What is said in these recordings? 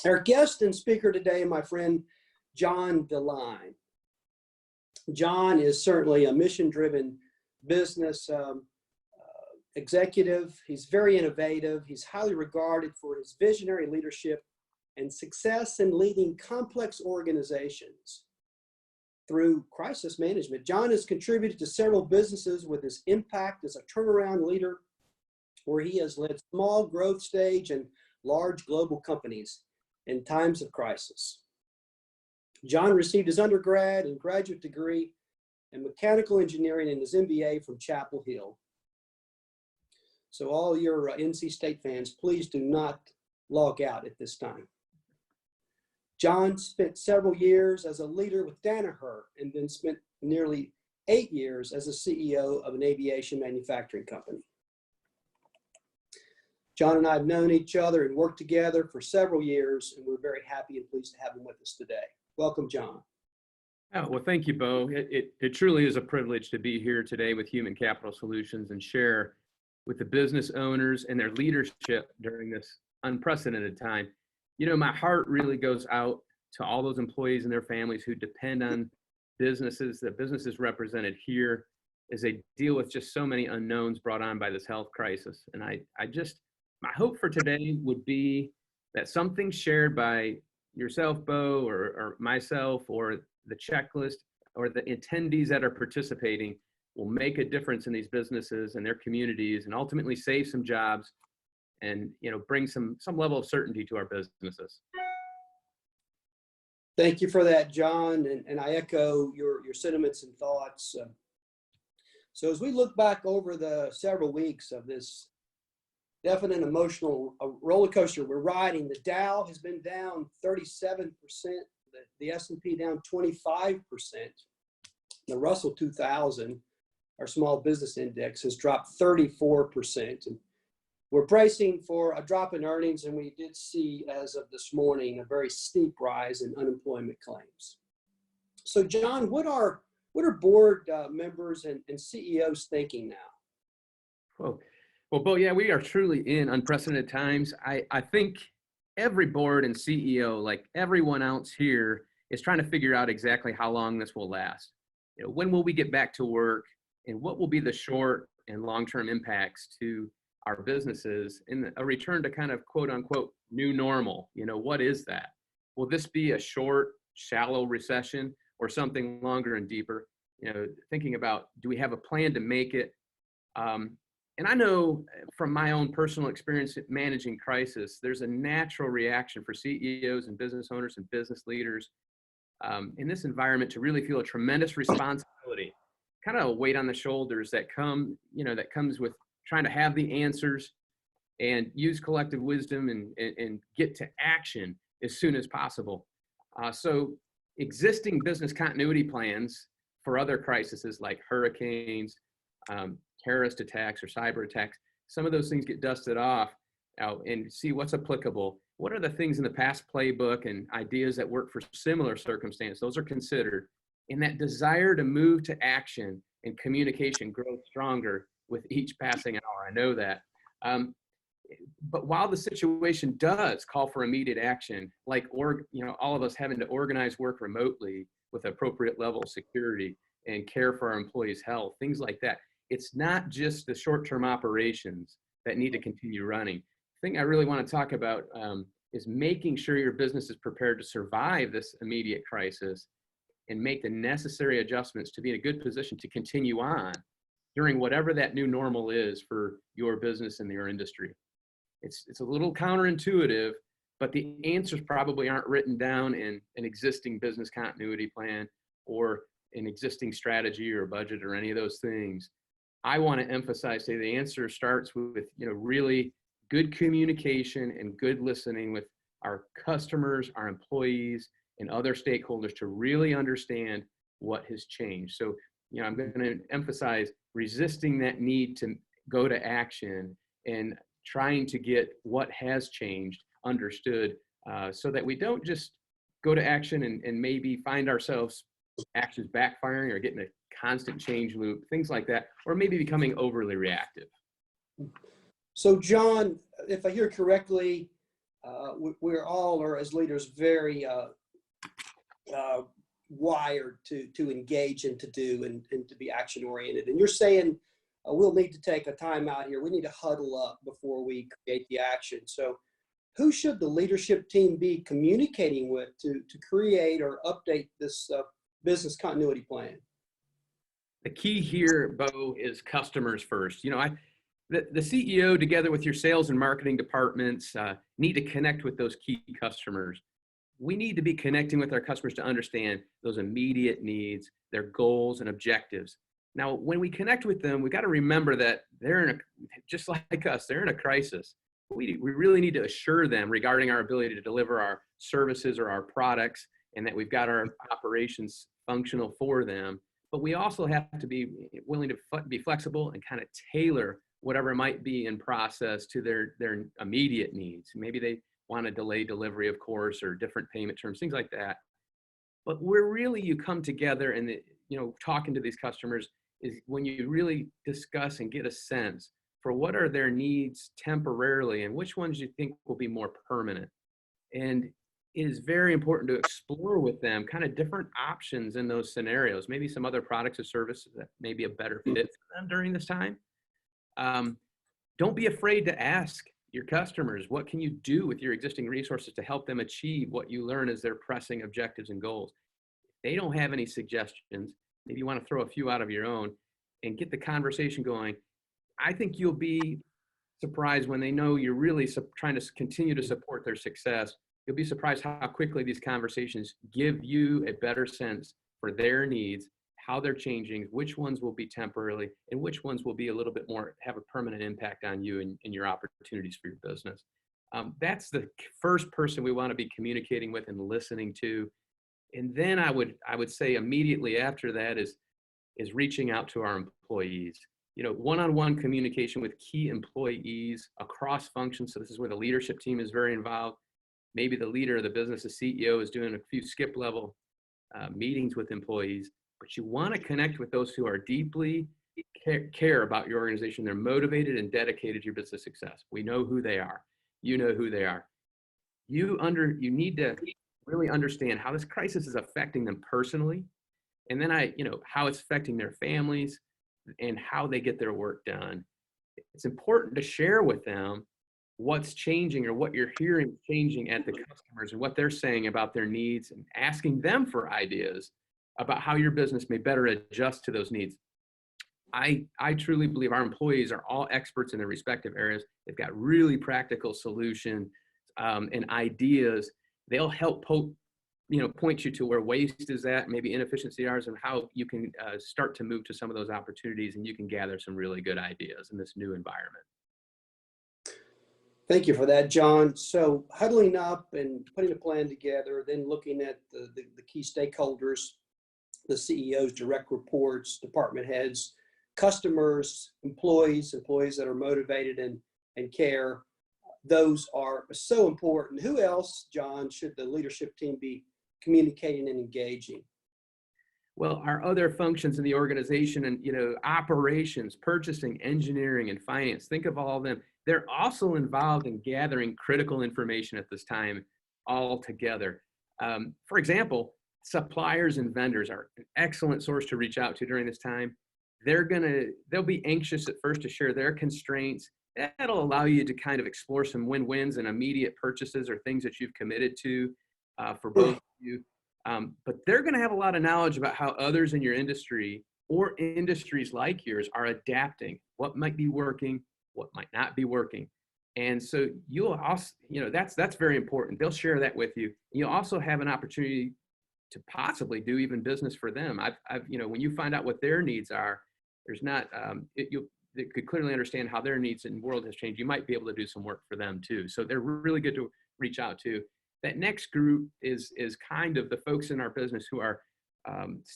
Our guest and speaker today, my friend, John DeLine. John is certainly a mission-driven business executive. He's very innovative. He's highly regarded for his visionary leadership and success in leading complex organizations through crisis management. John has contributed to several businesses with his impact as a turnaround leader, where he has led small growth stage and large global companies in times of crisis. John received his undergrad and graduate degree in mechanical engineering and his MBA from Chapel Hill. So all your NC State fans, please do not log out at this time. John spent several years as a leader with Danaher and then spent nearly 8 years as a CEO of an aviation manufacturing company. John and I have known each other and worked together for several years, and we're very happy and pleased to have him with us today. Welcome, John. Oh, well, thank you, Bo. It truly is a privilege to be here today with Human Capital Solutions and share with the business owners and their leadership during this unprecedented time. You know, my heart really goes out to all those employees and their families who depend on businesses, the businesses represented here, as they deal with just so many unknowns brought on by this health crisis. And my hope for today would be that something shared by yourself, Bo, or myself, or the checklist, or the attendees that are participating will make a difference in these businesses and their communities, and ultimately save some jobs and, you know, bring some level of certainty to our businesses. Thank you for that, John, and I echo your sentiments and thoughts. So as we look back over the several weeks of this definite emotional roller coaster we're riding, the Dow has been down 37%, the S&P down 25%, the Russell 2000, our small business index, has dropped 34%. And we're bracing for a drop in earnings, and we did see, as of this morning, a very steep rise in unemployment claims. So, John, what are board members and CEOs thinking now? Well, Bo, yeah, we are truly in unprecedented times. I think every board and CEO, like everyone else here, is trying to figure out exactly how long this will last. You know, when will we get back to work, and what will be the short and long-term impacts to our businesses in a return to kind of quote unquote new normal? You know, what is that? Will this be a short, shallow recession or something longer and deeper? You know, thinking about, do we have a plan to make it? And I know from my own personal experience managing crisis, there's a natural reaction for CEOs and business owners and business leaders in this environment to really feel a tremendous responsibility, kind of a weight on the shoulders that comes with trying to have the answers and use collective wisdom and get to action as soon as possible. So existing business continuity plans for other crises like hurricanes, terrorist attacks or cyber attacks, some of those things get dusted off and see what's applicable. What are the things in the past playbook and ideas that work for similar circumstances? Those are considered. And that desire to move to action and communication grows stronger with each passing hour. I know that. But while the situation does call for immediate action, like all of us having to organize work remotely with appropriate level of security and care for our employees' health, things like that, it's not just the short-term operations that need to continue running. The thing I really want to talk about is making sure your business is prepared to survive this immediate crisis and make the necessary adjustments to be in a good position to continue on during whatever that new normal is for your business and your industry. It's a little counterintuitive, but the answers probably aren't written down in an existing business continuity plan or an existing strategy or budget or any of those things. I want to emphasize, say the answer starts with really good communication and good listening with our customers, our employees, and other stakeholders to really understand what has changed. So, I'm going to emphasize resisting that need to go to action and trying to get what has changed understood so that we don't just go to action and maybe find ourselves actions backfiring or getting a constant change loop, things like that, or maybe becoming overly reactive. So John, if I hear correctly, we're all are as leaders very wired to engage and to do and to be action oriented. And you're saying we'll need to take a time out here. We need to huddle up before we create the action. So who should the leadership team be communicating with to create or update this business continuity plan? The key here, Bo, is customers first. The CEO, together with your sales and marketing departments, need to connect with those key customers. We need to be connecting with our customers to understand those immediate needs, their goals and objectives. Now, when we connect with them, we got to remember that just like us, they're in a crisis. We really need to assure them regarding our ability to deliver our services or our products, and that we've got our operations functional for them. But we also have to be willing to be flexible and kind of tailor whatever might be in process to their immediate needs. Maybe they want to delay delivery, of course, or different payment terms, things like that. But you come together and, talking to these customers is when you really discuss and get a sense for what are their needs temporarily and which ones you think will be more permanent. And it is very important to explore with them kind of different options in those scenarios, maybe some other products or services that may be a better fit for them during this time. Don't be afraid to ask your customers, what can you do with your existing resources to help them achieve what you learn as their pressing objectives and goals? If they don't have any suggestions, maybe you want to throw a few out of your own and get the conversation going. I think you'll be surprised when they know you're really trying to continue to support their success. You'll be surprised how quickly these conversations give you a better sense for their needs, how they're changing, which ones will be temporarily, and which ones will be a little bit more, have a permanent impact on you and your opportunities for your business. That's the first person we want to be communicating with and listening to. And then I would say immediately after that is reaching out to our employees. One-on-one communication with key employees across functions. So this is where the leadership team is very involved. Maybe the leader of the business, the CEO, is doing a few skip level meetings with employees. But you want to connect with those who are deeply care about your organization. They're motivated and dedicated to your business success. We know who they are. You know who they are. You need to really understand how this crisis is affecting them personally, and then how it's affecting their families and how they get their work done. It's important to share with them what's changing or what you're hearing changing at the customers and what they're saying about their needs, and asking them for ideas about how your business may better adjust to those needs. I truly believe our employees are all experts in their respective areas. They've got really practical solutions and ideas. They'll help point you to where waste is at, maybe inefficiency are, and how you can start to move to some of those opportunities, and you can gather some really good ideas in this new environment. Thank you for that, John. So huddling up and putting a plan together, then looking at the key stakeholders, the CEOs, direct reports, department heads, customers, employees that are motivated and care. Those are so important. Who else, John, should the leadership team be communicating and engaging? Well, our other functions in the organization and, operations, purchasing, engineering, and finance, think of all of them. They're also involved in gathering critical information at this time all together. For example, suppliers and vendors are an excellent source to reach out to during this time. They'll be anxious at first to share their constraints. That'll allow you to kind of explore some win-wins and immediate purchases or things that you've committed to for both of you. But they're going to have a lot of knowledge about how others in your industry or industries like yours are adapting, what might be working, what might not be working. And so you'll also, that's very important. They'll share that with you. You'll also have an opportunity to possibly do even business for them. When you find out what their needs are, there's not, you could clearly understand how their needs and world has changed. You might be able to do some work for them too. So they're really good to reach out to. That next group is kind of the folks in our business who are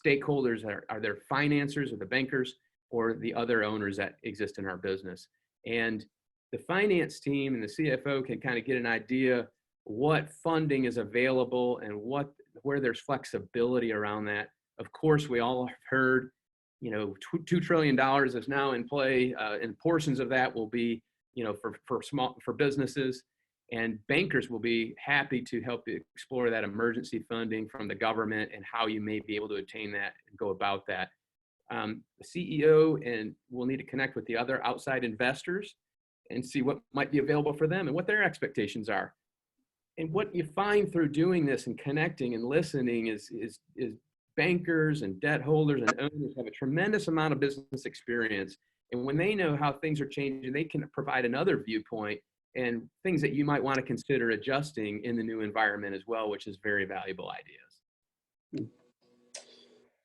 stakeholders, are their financiers or the bankers or the other owners that exist in our business. And the finance team and the CFO can kind of get an idea what funding is available and where there's flexibility around that. Of course, we all have heard, $2 trillion is now in play, and portions of that will be, for businesses. And bankers will be happy to help you explore that emergency funding from the government and how you may be able to obtain that and go about that. The CEO and will need to connect with the other outside investors and see what might be available for them and what their expectations are. And what you find through doing this and connecting and listening is bankers and debt holders and owners have a tremendous amount of business experience. And when they know how things are changing, they can provide another viewpoint and things that you might want to consider adjusting in the new environment as well, which is very valuable ideas.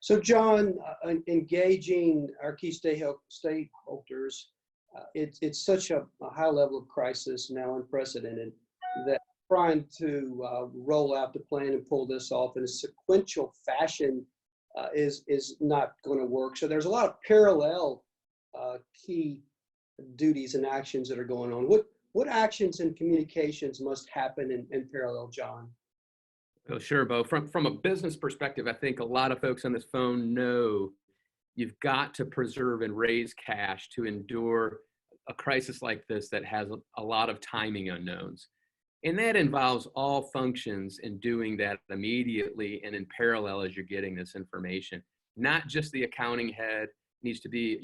So John, engaging our key stakeholders, it's such a high level of crisis now, unprecedented, that trying to roll out the plan and pull this off in a sequential fashion is not going to work. So there's a lot of parallel key duties and actions that are going on. What actions and communications must happen in parallel, John? Oh, sure, Bo. From a business perspective, I think a lot of folks on this phone know you've got to preserve and raise cash to endure a crisis like this that has a lot of timing unknowns. And that involves all functions in doing that immediately and in parallel as you're getting this information. Not just the accounting head needs to be,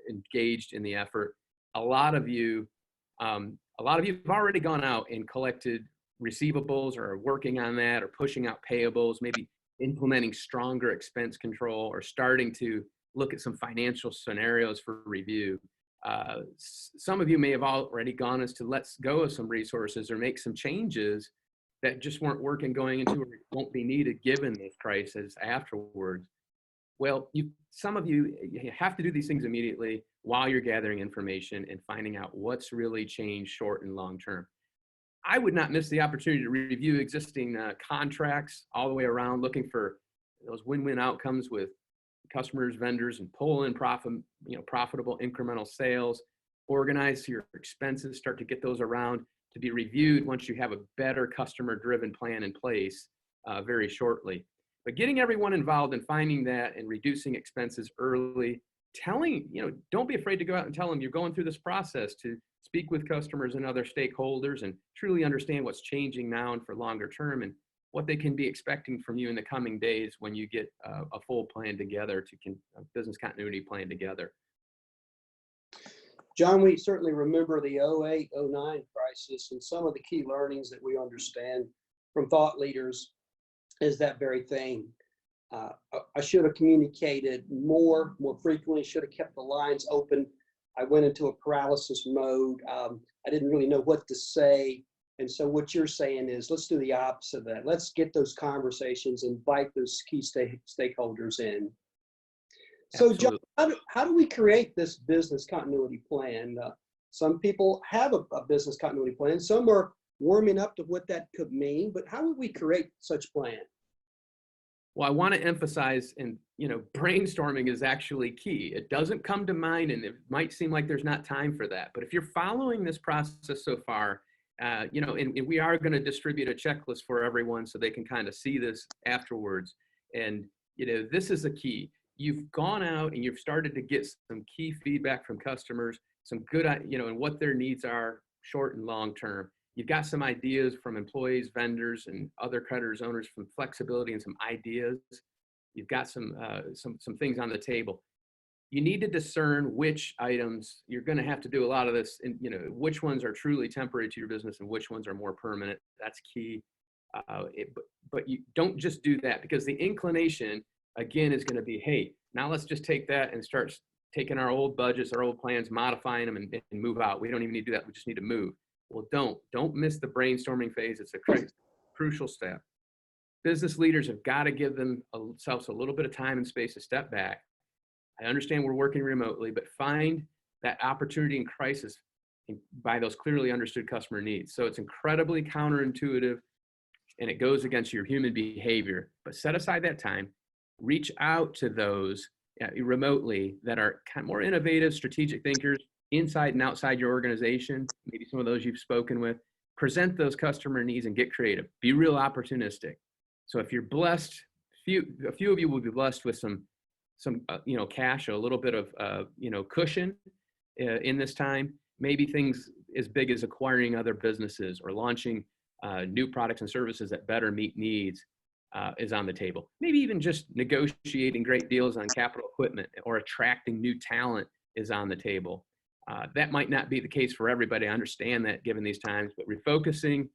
engaged in the effort. A lot of you have already gone out and collected receivables or are working on that or pushing out payables, maybe implementing stronger expense control or starting to look at some financial scenarios for review. Some of you may have already gone as to let's go of some resources or make some changes that just weren't working going into or won't be needed given this crisis afterwards. Well, some of you have to do these things immediately while you're gathering information and finding out what's really changed short and long term. I would not miss the opportunity to review existing contracts all the way around, looking for those win-win outcomes with customers, vendors, and pull in profitable incremental sales. Organize your expenses, start to get those around to be reviewed once you have a better customer-driven plan in place very shortly. But getting everyone involved and finding that and reducing expenses early, don't be afraid to go out and tell them you're going through this process, to speak with customers and other stakeholders and truly understand what's changing now and for longer term and what they can be expecting from you in the coming days when you get a full plan together, a business continuity plan together. John, we certainly remember the 08-09 crisis, and some of the key learnings that we understand from thought leaders is that very thing. I should have communicated more frequently, should have kept the lines open. I went into a paralysis mode. I didn't really know what to say. And so what you're saying is, let's do the opposite of that. Let's get those conversations, invite those key stakeholders in. So John, how do we create this business continuity plan? Some people have a business continuity plan. Some are warming up to what that could mean, but how would we create such plan? Well, I want to emphasize, and brainstorming is actually key. It doesn't come to mind, and it might seem like there's not time for that. But if you're following this process so far, and we are going to distribute a checklist for everyone so they can kind of see this afterwards. And this is a key. You've gone out and you've started to get some key feedback from customers, some good, and what their needs are short and long term. You've got some ideas from employees, vendors, and other creditors, owners, from flexibility and some ideas. You've got some things on the table. You need to discern which items you're going to have to do a lot of this, and which ones are truly temporary to your business and which ones are more permanent. That's key. But you don't just do that, because the inclination again is going to be, hey, now let's just take that and start taking our old budgets, our old plans, modifying them and move out. We don't even need to do that. We just need to move. Well, don't miss the brainstorming phase. It's a crucial step. Business leaders have got to give themselves a little bit of time and space to step back. I understand we're working remotely, but find that opportunity in crisis by those clearly understood customer needs. So it's incredibly counterintuitive, and it goes against your human behavior. But set aside that time, reach out to those remotely that are kind of more innovative, strategic thinkers, inside and outside your organization, maybe some of those you've spoken with. Present those customer needs and get creative. Be real opportunistic. So if you're blessed, a few of you will be blessed with some cash, a little bit of cushion in this time. Maybe things as big as acquiring other businesses or launching new products and services that better meet needs is on the table. Maybe even just negotiating great deals on capital equipment or attracting new talent is on the table. That might not be the case for everybody. I understand that given these times, but refocusing,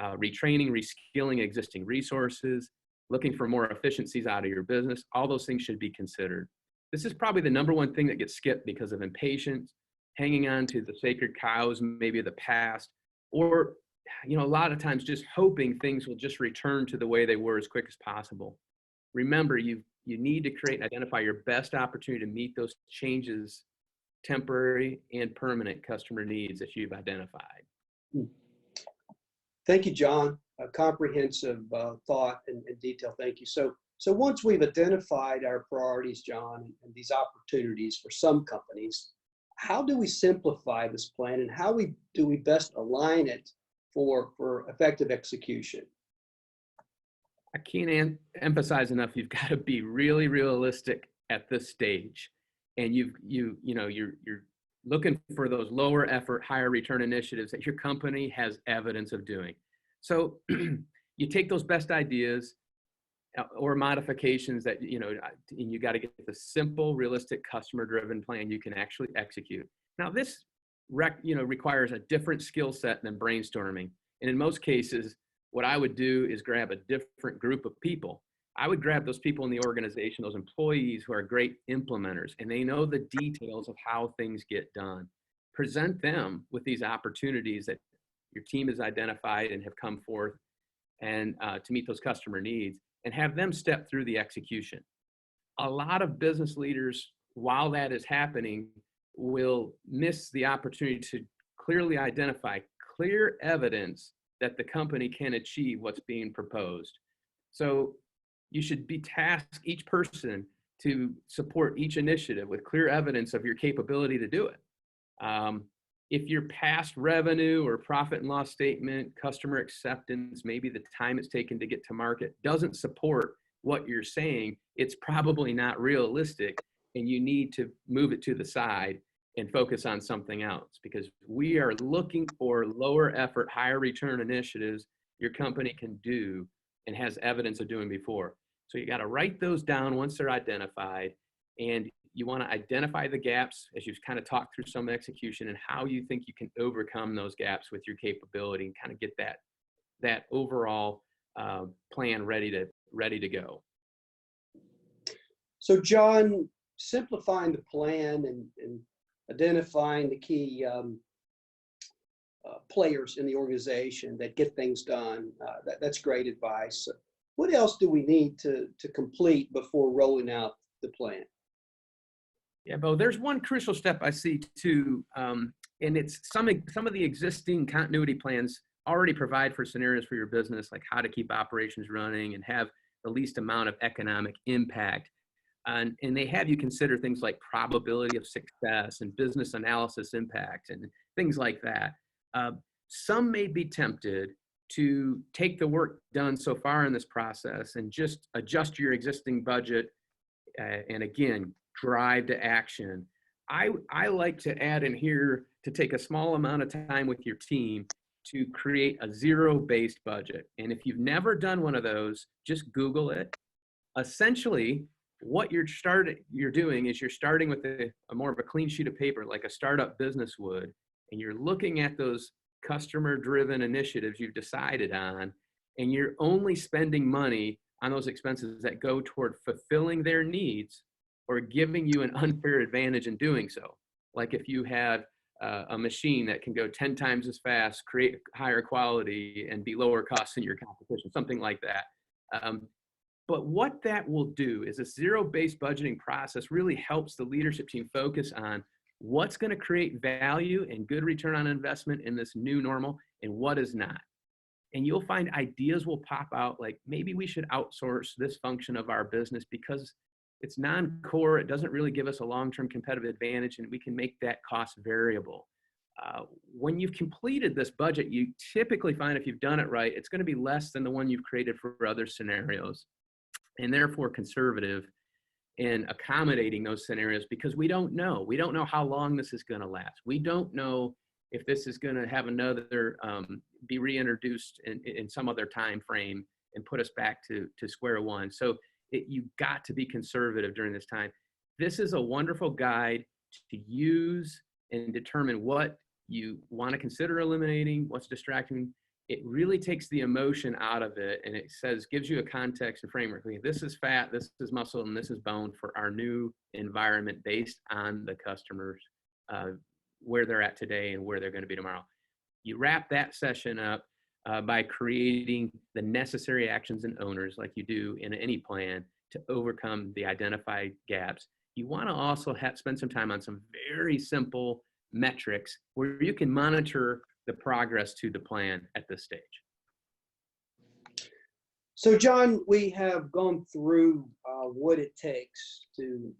retraining, reskilling existing resources, looking for more efficiencies out of your business, all those things should be considered. This is probably the number one thing that gets skipped because of impatience, hanging on to the sacred cows, maybe of the past, or a lot of times just hoping things will just return to the way they were as quick as possible. Remember, you need to create and identify your best opportunity to meet those changes, temporary and permanent customer needs that you've identified. Thank you, John. A comprehensive thought and detail. Thank you. So once we've identified our priorities, John, and these opportunities for some companies, how do we simplify this plan, and how do we best align it for effective execution? I can't emphasize enough. You've got to be really realistic at this stage, and you're looking for those lower effort, higher return initiatives that your company has evidence of doing. So you take those best ideas or modifications that, and you got to get the simple, realistic, customer-driven plan you can actually execute. Now, this requires a different skill set than brainstorming. And in most cases, what I would do is grab a different group of people. I would grab those people in the organization, those employees who are great implementers, and they know the details of how things get done. Present them with these opportunities that your team has identified and have come forth and to meet those customer needs, and have them step through the execution. A lot of business leaders, while that is happening, will miss the opportunity to clearly identify clear evidence that the company can achieve what's being proposed. So you should be tasked, each person, to support each initiative with clear evidence of your capability to do it. If your past revenue or profit and loss statement, customer acceptance, maybe the time it's taken to get to market doesn't support what you're saying, it's probably not realistic, and you need to move it to the side and focus on something else, because we are looking for lower effort, higher return initiatives your company can do and has evidence of doing before. So you got to write those down once they're identified, and you want to identify the gaps as you've kind of talked through some execution and how you think you can overcome those gaps with your capability and kind of get that overall plan ready to go. So John, simplifying the plan and identifying the key players in the organization that get things done, that's great advice. What else do we need to complete before rolling out the plan? Yeah, Bo, there's one crucial step I see too, and it's some of the existing continuity plans already provide for scenarios for your business, like how to keep operations running and have the least amount of economic impact. And they have you consider things like probability of success and business analysis impact and things like that. Some may be tempted to take the work done so far in this process and just adjust your existing budget and again, drive to action. I like to add in here to take a small amount of time with your team to create a zero-based budget. And if you've never done one of those, just Google it. Essentially, what you're doing is you're starting with a more of a clean sheet of paper, like a startup business would, and you're looking at those customer-driven initiatives you've decided on, and you're only spending money on those expenses that go toward fulfilling their needs or giving you an unfair advantage in doing so. Like if you had a machine that can go 10 times as fast, create higher quality, and be lower cost than your competition, something like that. But what that will do is a zero-based budgeting process really helps the leadership team focus on what's going to create value and good return on investment in this new normal and what is not. And you'll find ideas will pop out like maybe we should outsource this function of our business because it's non-core, it doesn't really give us a long-term competitive advantage, and we can make that cost variable. When you've completed this budget, you typically find if you've done it right, it's going to be less than the one you've created for other scenarios, and therefore conservative in accommodating those scenarios because we don't know. We don't know how long this is going to last. We don't know if this is going to have another be reintroduced in some other time frame and put us back to square one. So you've got to be conservative during this time. This is a wonderful guide to use and determine what you want to consider eliminating, what's distracting. It really takes the emotion out of it, and it gives you a context and framework. Okay, this is fat, this is muscle, and this is bone for our new environment based on the customers, where they're at today and where they're going to be tomorrow. You wrap that session up by creating the necessary actions and owners, like you do in any plan, to overcome the identified gaps. You want to also spend some time on some very simple metrics where you can monitor the progress to the plan at this stage. So, John, we have gone through what it takes to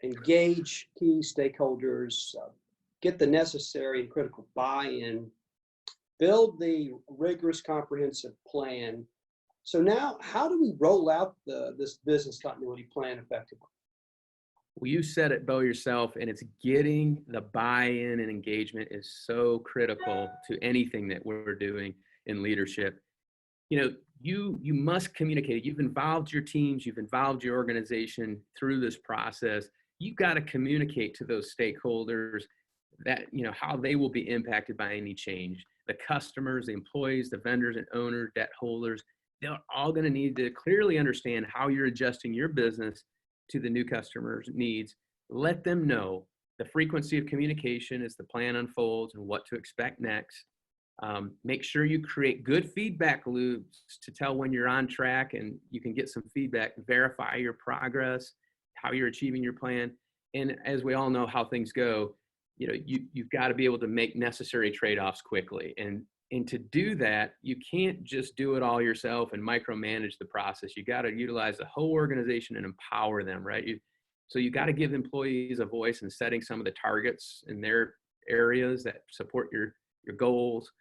engage key stakeholders, get the necessary and critical buy-in, build the rigorous, comprehensive plan. So now, how do we roll out this business continuity plan effectively? Well, you said it, Bo, yourself, and it's getting the buy-in and engagement is so critical to anything that we're doing in leadership. You know, you must communicate. You've involved your teams, you've involved your organization through this process. You've got to communicate to those stakeholders that, you know, how they will be impacted by any change. The customers, the employees, the vendors and owners, debt holders, they're all going to need to clearly understand how you're adjusting your business to the new customers' needs. Let them know the frequency of communication as the plan unfolds and what to expect next. Make sure you create good feedback loops to tell when you're on track and you can get some feedback, verify your progress, how you're achieving your plan. And as we all know how things go, you know, you've got to be able to make necessary trade-offs quickly. And to do that, you can't just do it all yourself and micromanage the process. You got to utilize the whole organization and empower them, right? So you got to give employees a voice in setting some of the targets in their areas that support your goals.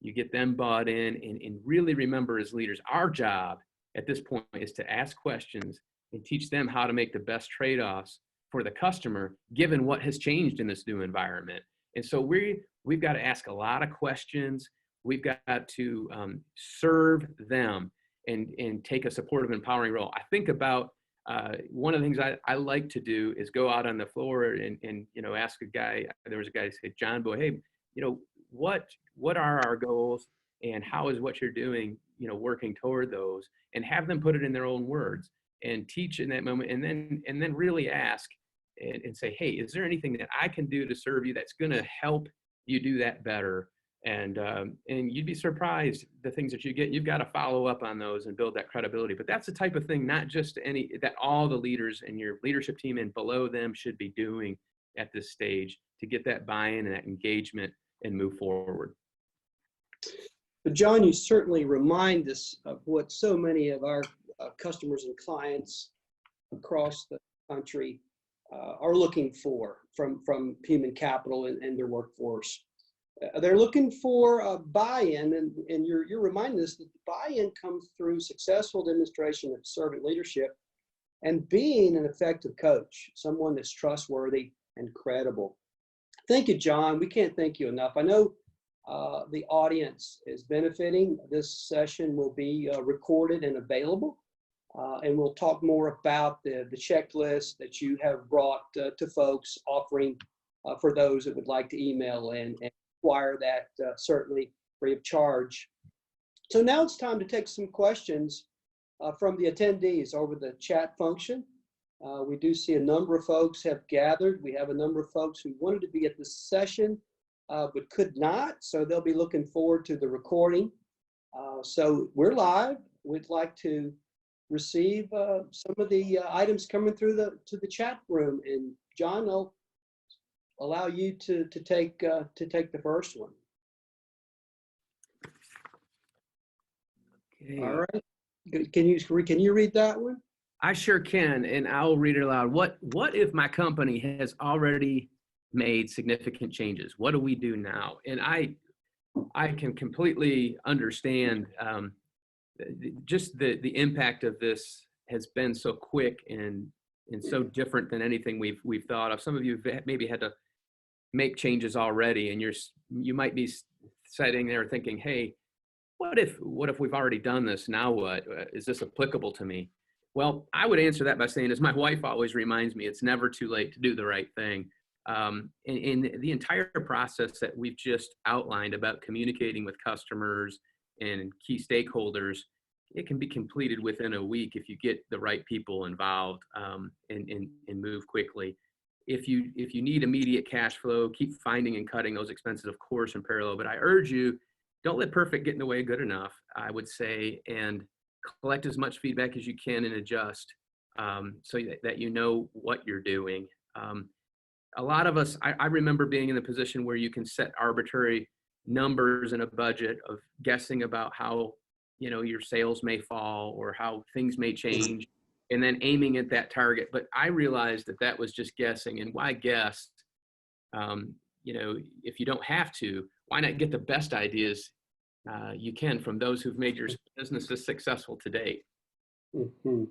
You get them bought in, and really remember, as leaders, our job at this point is to ask questions and teach them how to make the best trade-offs for the customer, given what has changed in this new environment. And so we've got to ask a lot of questions. We've got to serve them and take a supportive, empowering role. I think about one of the things I like to do is go out on the floor and you know, ask a guy. There was a guy who said, "John Boy, hey, you know, what are our goals and how is what you're doing, you know, working toward those?" And have them put it in their own words and teach in that moment, and then really ask and say, "Hey, is there anything that I can do to serve you that's going to help you do that better?" And you'd be surprised the things that you get. You've got to follow up on those and build that credibility. But that's the type of thing, not just that all the leaders and your leadership team and below them should be doing at this stage to get that buy-in and that engagement and move forward. But John, you certainly remind us of what so many of our customers and clients across the country are looking for from human capital and their workforce. They're looking for buy-in, and you're reminding us that the buy-in comes through successful demonstration of servant leadership and being an effective coach, someone that's trustworthy and credible. Thank you, John. We can't thank you enough. I know the audience is benefiting. This session will be recorded and available. And we'll talk more about the checklist that you have brought to folks, offering for those that would like to email and acquire that certainly free of charge. So now it's time to take some questions from the attendees over the chat function. We do see a number of folks have gathered. We have a number of folks who wanted to be at this session but could not, so they'll be looking forward to the recording. So we're live. We'd like to receive some of the items coming through the chat room, and John, I'll allow you to take the first one. Okay. All right. Can you read that one? I sure can, and I'll read it aloud. What if my company has already made significant changes? What do we do now? And I can completely understand just the impact of this has been so quick and so different than anything we've thought of. Some of you maybe had to make changes already, and you might be sitting there thinking, hey, what if we've already done this? Now what? Is this applicable to me? Well, I would answer that by saying, as my wife always reminds me, it's never too late to do the right thing. And the entire process that we've just outlined about communicating with customers and key stakeholders, it can be completed within a week if you get the right people involved, and move quickly. If you need immediate cash flow, keep finding and cutting those expenses, of course, in parallel. But I urge you, don't let perfect get in the way of good enough, I would say, and collect as much feedback as you can and adjust, so that you know what you're doing. A lot of us, I remember being in the position where you can set arbitrary numbers in a budget of guessing about how, your sales may fall or how things may change, and then aiming at that target. But I realized that that was just guessing, and why guess? If you don't have to, why not get the best ideas you can from those who've made your businesses successful to date? Mhm.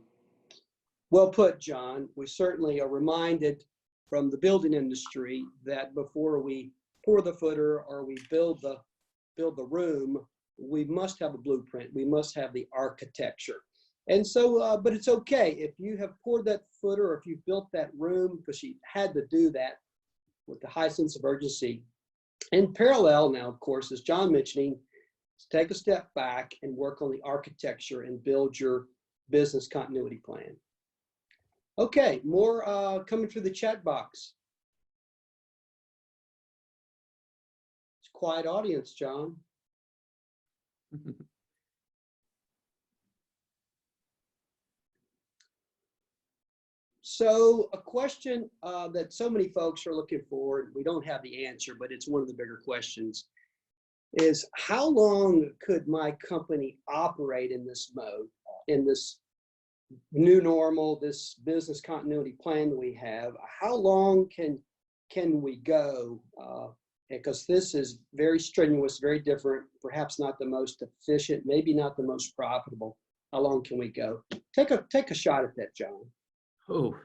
Well put, John. We certainly are reminded from the building industry that before we pour the footer or we build the room, we must have a blueprint. We must have the architecture. And so, but it's okay if you have poured that footer or if you built that room, because you had to do that with the high sense of urgency. In parallel now, of course, as John mentioning, take a step back and work on the architecture and build your business continuity plan. Okay, more coming through the chat box. It's a quiet audience, John. So a question that so many folks are looking for, and we don't have the answer, but it's one of the bigger questions, is how long could my company operate in this mode, in this new normal, this business continuity plan that we have? How long can we go? Because this is very strenuous, very different, perhaps not the most efficient, maybe not the most profitable. How long can we go? Take a shot at that, John. Oh,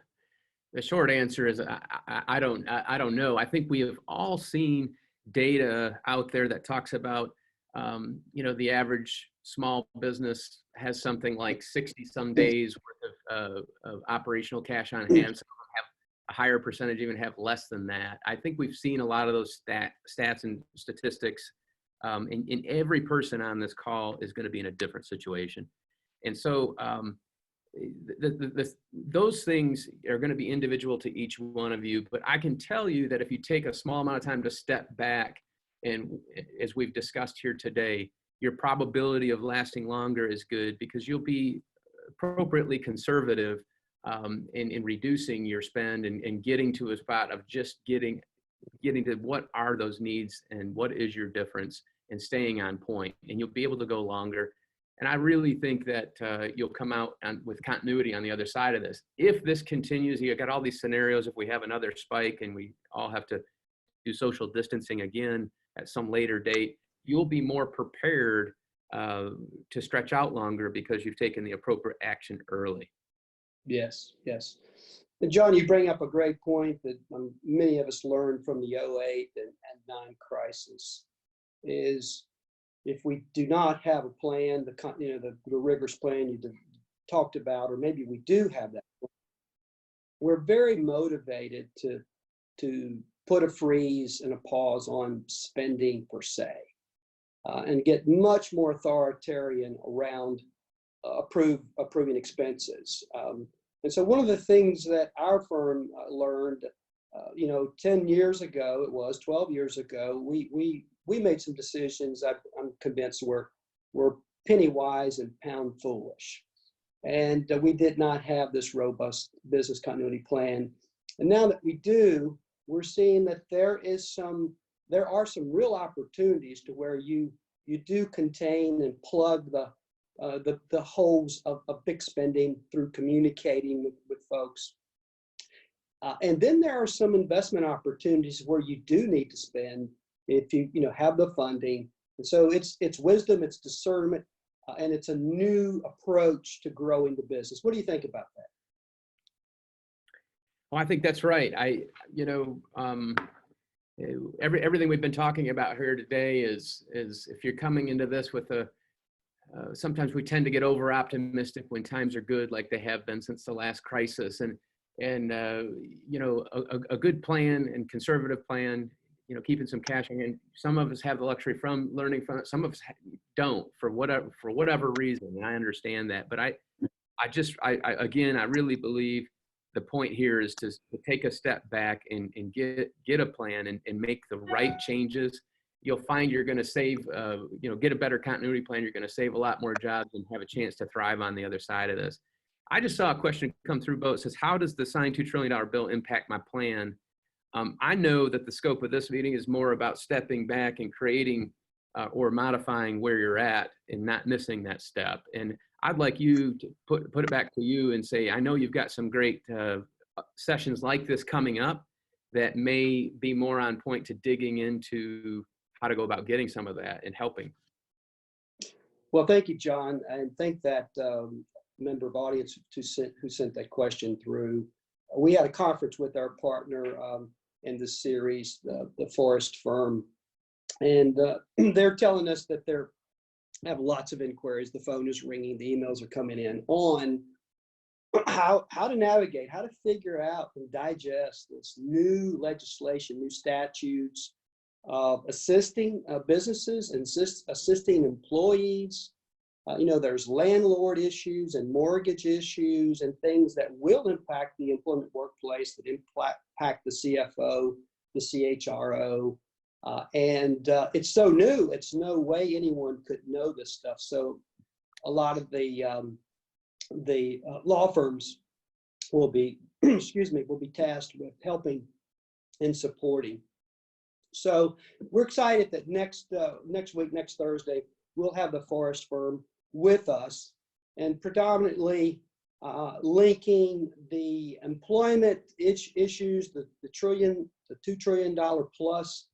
the short answer is I don't know. I think we have all seen data out there that talks about, the average small business has something like 60 some days worth of operational cash on hand. Some have a higher percentage, even have less than that. I think we've seen a lot of those stats and statistics, and every person on this call is going to be in a different situation. And so, those things are going to be individual to each one of you, but I can tell you that if you take a small amount of time to step back, and as we've discussed here today, your probability of lasting longer is good because you'll be appropriately conservative in reducing your spend and getting to a spot of just getting to what are those needs and what is your difference, and staying on point, and you'll be able to go longer. And I really think that you'll come out with continuity on the other side of this. If this continues, you got all these scenarios. If we have another spike and we all have to do social distancing again at some later date, you'll be more prepared to stretch out longer because you've taken the appropriate action early. Yes, yes. And John, you bring up a great point that many of us learned from the 08 and 9 crisis is, if we do not have a plan, the rigorous plan you talked about, or maybe we do have that, we're very motivated to put a freeze and a pause on spending per se, and get much more authoritarian around approving expenses. And so one of the things that our firm learned, 10 years ago, 12 years ago, we made some decisions I'm convinced were penny wise and pound foolish. And we did not have this robust business continuity plan. And now that we do, we're seeing that there are some real opportunities to where you do contain and plug the holes of big spending through communicating with folks. And then there are some investment opportunities where you do need to spend if you have the funding. And so it's wisdom, it's discernment, and it's a new approach to growing the business. What do you think about that? Well, I think that's right. everything we've been talking about here today is if you're coming into this with a sometimes we tend to get over optimistic when times are good, like they have been since the last crisis, and you know, a good plan and conservative plan, you know, keeping some cash in. Some of us have the luxury from learning from it. Some of us don't for whatever reason, and I understand that. But I again, I really believe the point here is to take a step back and get a plan and make the right changes. You'll find you're going to save, you know, get a better continuity plan. You're going to save a lot more jobs and have a chance to thrive on the other side of this. I just saw a question come through, Bo. It says, how does the signed $2 trillion bill impact my plan? I know that the scope of this meeting is more about stepping back and creating or modifying where you're at and not missing that step. And I'd like you to put it back to you and say, I know you've got some great sessions like this coming up that may be more on point to digging into how to go about getting some of that and helping. Well, thank you, John, and thank that member of audience who sent that question through. We had a conference with our partner in this series, the Forrest Firm, and they're telling us that they're have lots of inquiries. The phone is ringing, the emails are coming in on how to navigate, how to figure out and digest this new legislation, new statutes, assisting businesses and assisting employees. You know, there's landlord issues and mortgage issues and things that will impact the employment workplace, that impact the CFO, the CHRO. And it's so new, it's no way anyone could know this stuff. So a lot of the law firms will be, excuse me, will be tasked with helping and supporting. So we're excited that next week, next Thursday, we'll have the Forrest Firm with us, and predominantly linking the employment issues, the $2 trillion plus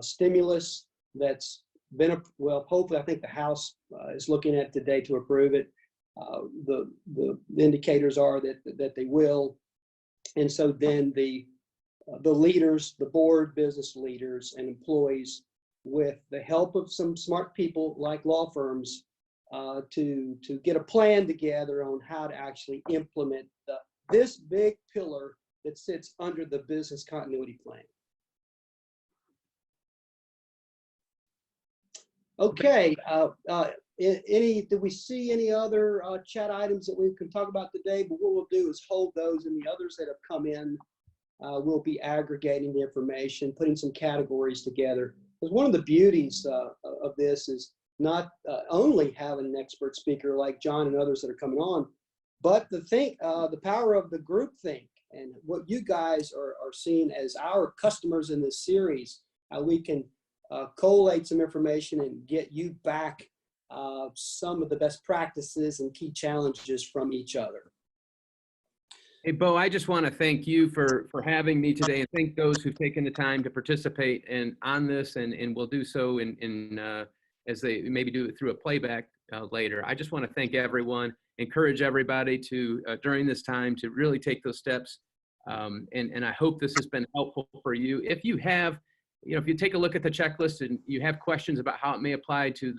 stimulus that's been, well, hopefully I think the House is looking at today to approve it. The indicators are that they will. And so then the leaders, the board, business leaders and employees, with the help of some smart people like law firms, to get a plan together on how to actually implement this big pillar that sits under the business continuity plan. Okay, do we see any other chat items that we can talk about today? But what we'll do is hold those, and the others that have come in, we'll be aggregating the information, putting some categories together. Because one of the beauties of this is not only having an expert speaker like John and others that are coming on, but the power of the group think and what you guys are seeing as our customers in this series, how we can collate some information and get you back some of the best practices and key challenges from each other. Hey, Bo, I just want to thank you for having me today, and thank those who've taken the time to participate on this, and will do so as they maybe do it through a playback later. I just want to thank everyone, encourage everybody to, during this time, to really take those steps. And I hope this has been helpful for you. If you have, if you take a look at the checklist and you have questions about how it may apply to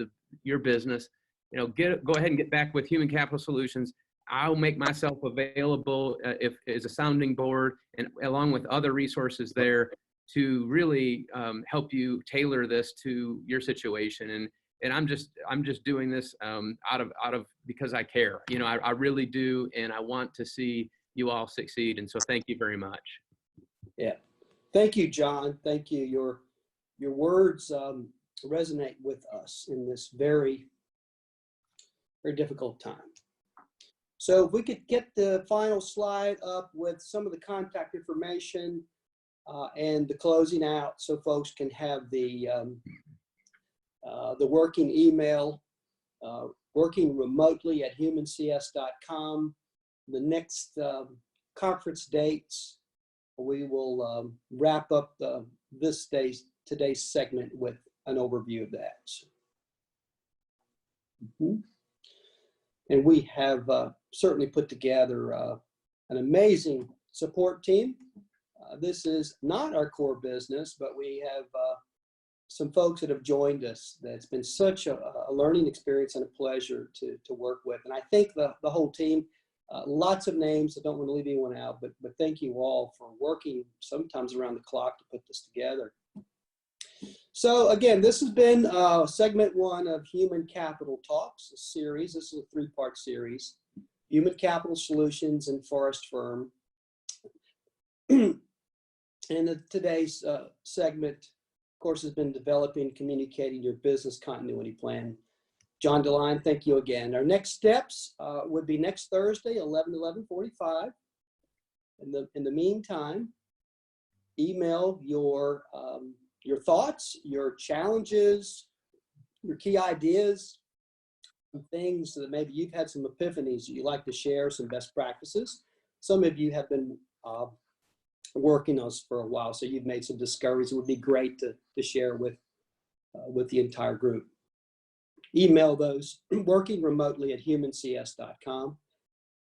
your business, go ahead and get back with Human Capital Solutions. I'll make myself available as a sounding board, and along with other resources there, to really help you tailor this to your situation. And I'm just doing this out of because I care. I really do, and I want to see you all succeed. And so thank you very much. Yeah, thank you, John. Thank you. Your words resonate with us in this very, very difficult time. So if we could get the final slide up with some of the contact information and the closing out, so folks can have the working email, working remotely at humancs.com. The next conference dates, we will wrap up today's segment with an overview of that. And we have certainly put together an amazing support team This is not our core business, but we have some folks that have joined us. That's been such a learning experience and a pleasure to work with. And I thank the whole team. Lots of names. I don't want to leave anyone out, but thank you all for working sometimes around the clock to put this together. So again, this has been segment 1 of Human Capital Talks, a series. This is a 3-part series. Human Capital Solutions and Forrest Firm. And today's segment, of course, has been developing, communicating your business continuity plan. John DeLine, thank you again. Our next steps would be next Thursday, 11:45. In the meantime, email your thoughts, your challenges, your key ideas, things that maybe you've had some epiphanies that you'd like to share, some best practices. Some of you have been working on this for a while, so you've made some discoveries. It would be great to share with the entire group. Email those working remotely at humancs.com.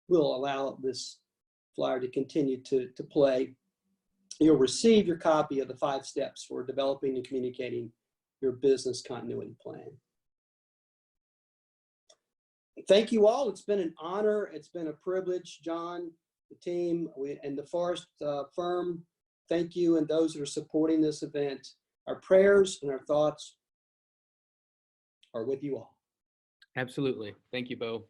We'll allow this flyer to continue to play. You'll receive your copy of the 5 steps for developing and communicating your business continuity plan. Thank you all. It's been an honor. It's been a privilege. John, the team, and the Forrest Firm, thank you, and those that are supporting this event. Our prayers and our thoughts are with you all. Absolutely. Thank you, Bo.